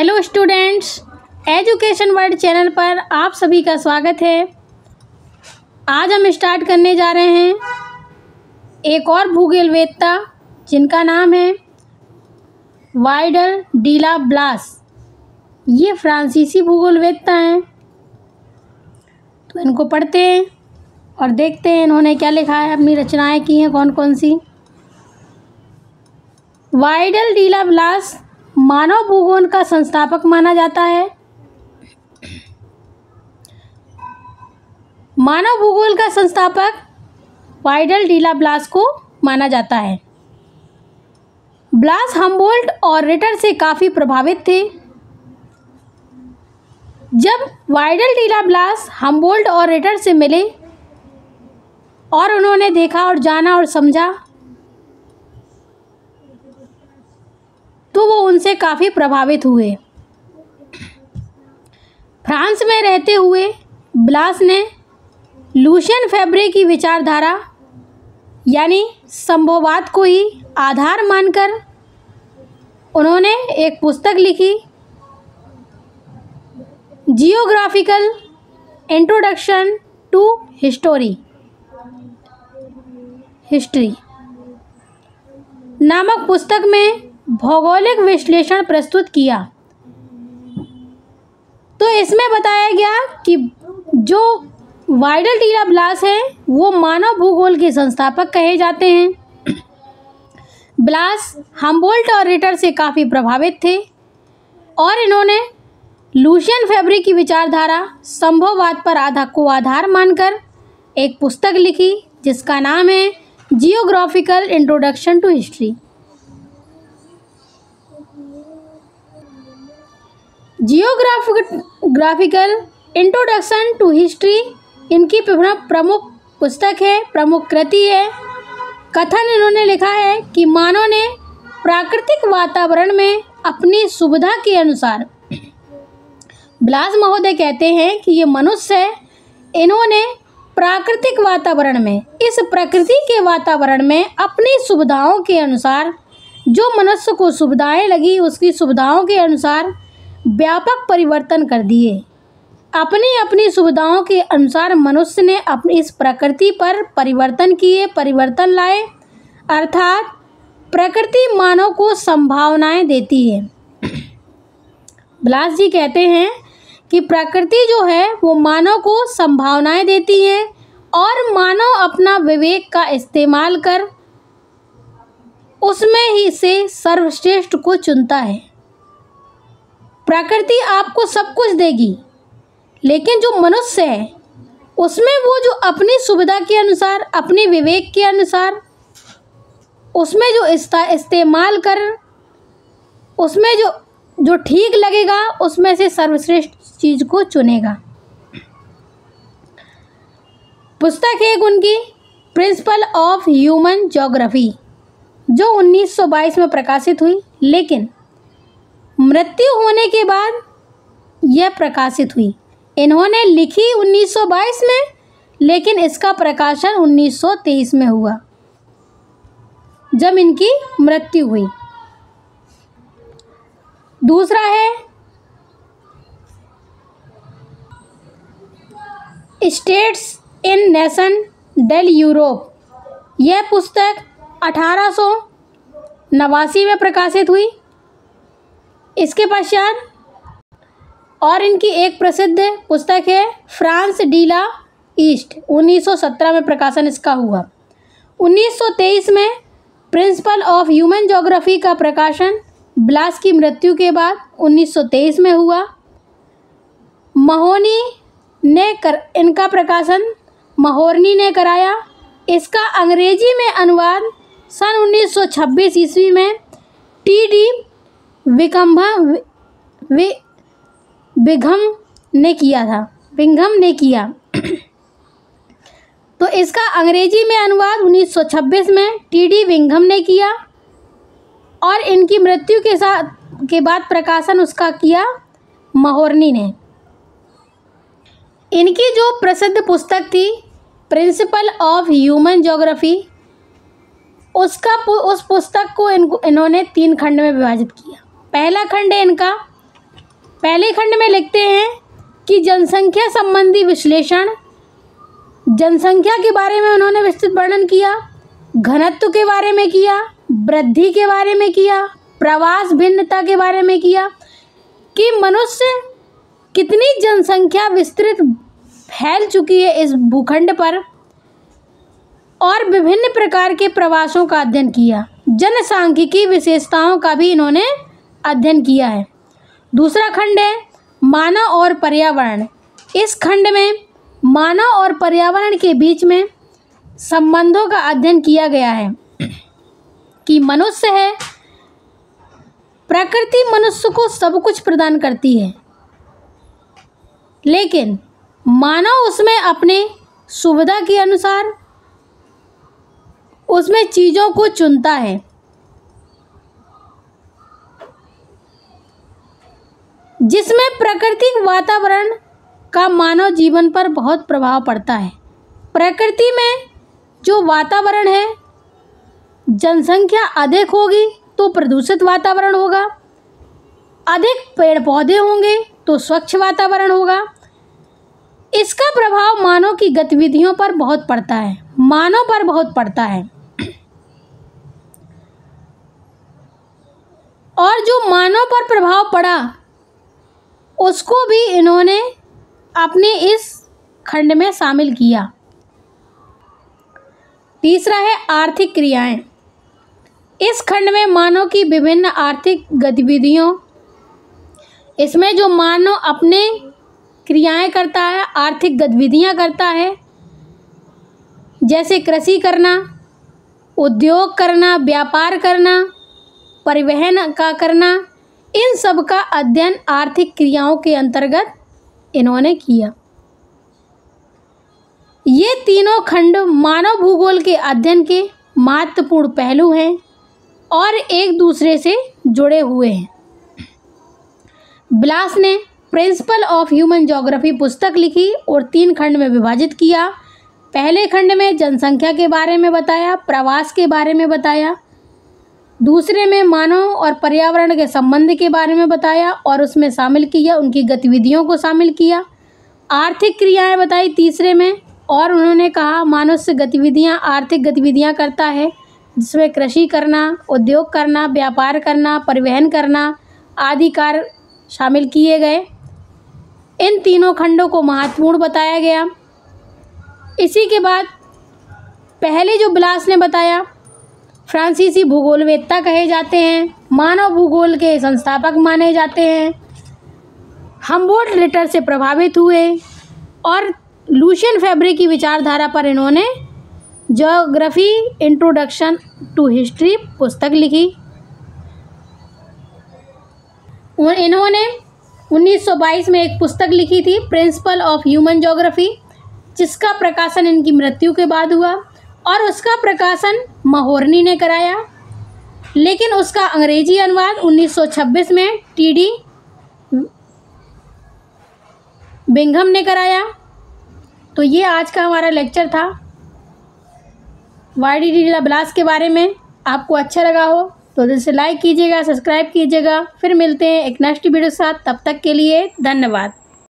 Hello students, education world channel पर आप सभी का स्वागत है। आज हम स्टार्ट करने जा रहे हैं एक और भूगोलवेत्ता जिनका नाम है वाइडल डी ला ब्लास। ये फ्रांसीसी भूगोलवेत्ता हैं। तो इनको पढ़ते हैं और देखते हैं इन्होंने क्या लिखा है, अपनी रचनाएं की हैं कौन कौन सी। वाइडल डी ला ब्लास मानव भूगोल का संस्थापक माना जाता है। मानव भूगोल का संस्थापक वाइडल डी ला ब्लास को माना जाता है। ब्लास हम्बोल्ट और रिटर से काफ़ी प्रभावित थे। जब वाइडल डी ला ब्लास हम्बोल्ट और रिटर से मिले और उन्होंने देखा और जाना और समझा तो वो उनसे काफ़ी प्रभावित हुए। फ्रांस में रहते हुए ब्लास ने लुशियन फेब्रे की विचारधारा यानी संभववाद को ही आधार मानकर उन्होंने एक पुस्तक लिखी, जियोग्राफिकल इंट्रोडक्शन टू हिस्ट्री नामक पुस्तक में भौगोलिक विश्लेषण प्रस्तुत किया। तो इसमें बताया गया कि जो वाइडल डी ला ब्लास है वो मानव भूगोल के संस्थापक कहे जाते हैं। ब्लास हम्बोल्ट और रिटर से काफ़ी प्रभावित थे और इन्होंने लुशियन फेब्रे की विचारधारा संभववाद पर आधार मानकर एक पुस्तक लिखी जिसका नाम है geographical introduction to history. Geographical introduction to history इनकी प्रमुख पुस्तक है, प्रमुख कृति है। कथन इन्होंने लिखा है कि मानव ने प्राकृतिक वातावरण में अपनी सुविधा के अनुसार, ब्लास महोदय कहते हैं कि ये मनुष्य है, इन्होंने प्राकृतिक वातावरण में, इस प्रकृति के वातावरण में अपनी सुविधाओं के अनुसार, जो मनुष्य को सुविधाएं लगी उसकी सुविधाओं के अनुसार व्यापक परिवर्तन कर दिए। अपनी अपनी सुविधाओं के अनुसार मनुष्य ने अपनी इस प्रकृति पर परिवर्तन लाए, अर्थात प्रकृति मानव को संभावनाएं देती है। ब्लास जी कहते हैं कि प्रकृति जो है वो मानव को संभावनाएं देती है और मानव अपना विवेक का इस्तेमाल कर उसमें ही से सर्वश्रेष्ठ को चुनता है। प्रकृति आपको सब कुछ देगी, लेकिन जो मनुष्य है उसमें वो जो अपनी सुविधा के अनुसार, अपने विवेक के अनुसार उसमें जो इस्तेमाल कर, उसमें जो ठीक लगेगा उसमें से सर्वश्रेष्ठ चीज़ को चुनेगा। पुस्तक है उनकी प्रिंसिपल ऑफ ह्यूमन ज्योग्राफी जो 1922 में प्रकाशित हुई, लेकिन मृत्यु होने के बाद यह प्रकाशित हुई। इन्होंने लिखी 1922 में, लेकिन इसका प्रकाशन 1923 में हुआ जब इनकी मृत्यु हुई। दूसरा है स्टेट्स इन नेशन डेल यूरोप। यह पुस्तक 1889 में प्रकाशित हुई। इसके पश्चात और इनकी एक प्रसिद्ध पुस्तक है फ्रांस डी ला ईस्ट, 1917 में प्रकाशन इसका हुआ। 1923 में प्रिंसिपल ऑफ ह्यूमन ज्योग्राफी का प्रकाशन ब्लास की मृत्यु के बाद 1923 में हुआ। इनका प्रकाशन महोरनी ने कराया। इसका अंग्रेजी में अनुवाद सन 1926 ईस्वी में टी.डी. बिंघम ने किया। तो इसका अंग्रेजी में अनुवाद 1926 में टी.डी. बिंघम ने किया और इनकी मृत्यु के बाद प्रकाशन उसका किया महोरनी ने। इनकी जो प्रसिद्ध पुस्तक थी प्रिंसिपल ऑफ ह्यूमन ज्योग्राफी, उस पुस्तक को इन्होंने 3 खंड में विभाजित किया। पहला खंड है इनका पहले खंड में लिखते हैं कि जनसंख्या संबंधी विश्लेषण, जनसंख्या के बारे में उन्होंने विस्तृत वर्णन किया, घनत्व के बारे में किया, वृद्धि के बारे में किया, प्रवास भिन्नता के बारे में किया कि मनुष्य कितनी जनसंख्या विस्तृत फैल चुकी है इस भूखंड पर, और विभिन्न प्रकार के प्रवासों का अध्ययन किया। जनसांख्यिकी विशेषताओं का भी इन्होंने अध्ययन किया है। दूसरा खंड है मानव और पर्यावरण। इस खंड में मानव और पर्यावरण के बीच में संबंधों का अध्ययन किया गया है कि मनुष्य है, प्रकृति मनुष्य को सब कुछ प्रदान करती है, लेकिन मानव उसमें अपने सुविधा के अनुसार उसमें चीज़ों को चुनता है। जिसमें प्राकृतिक वातावरण का मानव जीवन पर बहुत प्रभाव पड़ता है। प्रकृति में जो वातावरण है, जनसंख्या अधिक होगी तो प्रदूषित वातावरण होगा, अधिक पेड़ पौधे होंगे तो स्वच्छ वातावरण होगा। इसका प्रभाव मानव की गतिविधियों पर बहुत पड़ता है, मानव पर बहुत पड़ता है। और जो मानव पर प्रभाव पड़ा उसको भी इन्होंने अपने इस खंड में शामिल किया। तीसरा है आर्थिक क्रियाएं। इस खंड में मानव की विभिन्न आर्थिक गतिविधियों, इसमें जो मानव अपने क्रियाएं करता है, आर्थिक गतिविधियां करता है, जैसे कृषि करना, उद्योग करना, व्यापार करना, परिवहन का करना, इन सब का अध्ययन आर्थिक क्रियाओं के अंतर्गत इन्होंने किया। ये तीनों खंड मानव भूगोल के अध्ययन के महत्वपूर्ण पहलू हैं और एक दूसरे से जुड़े हुए हैं। ब्लास ने प्रिंसिपल ऑफ ह्यूमन ज्योग्राफी पुस्तक लिखी और 3 खंड में विभाजित किया। पहले खंड में जनसंख्या के बारे में बताया, प्रवास के बारे में बताया, दूसरे में मानव और पर्यावरण के संबंध के बारे में बताया और उसमें शामिल किया, उनकी गतिविधियों को शामिल किया, आर्थिक क्रियाएं बताई तीसरे में, और उन्होंने कहा मनुष्य गतिविधियां, आर्थिक गतिविधियां करता है, जिसमें कृषि करना, उद्योग करना, व्यापार करना, परिवहन करना आदि कार्य शामिल किए गए। इन तीनों खंडों को महत्वपूर्ण बताया गया। इसी के बाद पहले जो ब्लास ने बताया, फ्रांसीसी भूगोलवेत्ता कहे जाते हैं, मानव भूगोल के संस्थापक माने जाते हैं, हम्बोल्ट रिटर से प्रभावित हुए और लुशियन फैब्रे की विचारधारा पर इन्होंने ज्योग्राफी इंट्रोडक्शन टू हिस्ट्री पुस्तक लिखी। इन्होंने 1922 में एक पुस्तक लिखी थी, प्रिंसिपल ऑफ ह्यूमन ज्योग्राफी, जिसका प्रकाशन इनकी मृत्यु के बाद हुआ और उसका प्रकाशन महोरनी ने कराया, लेकिन उसका अंग्रेजी अनुवाद 1926 में टी.डी. बिंघम ने कराया। तो ये आज का हमारा लेक्चर था वाई.डी. डी ब्लास के बारे में। आपको अच्छा लगा हो तो दिल से लाइक कीजिएगा, सब्सक्राइब कीजिएगा। फिर मिलते हैं एक नेक्स्ट वीडियो के साथ, तब तक के लिए धन्यवाद।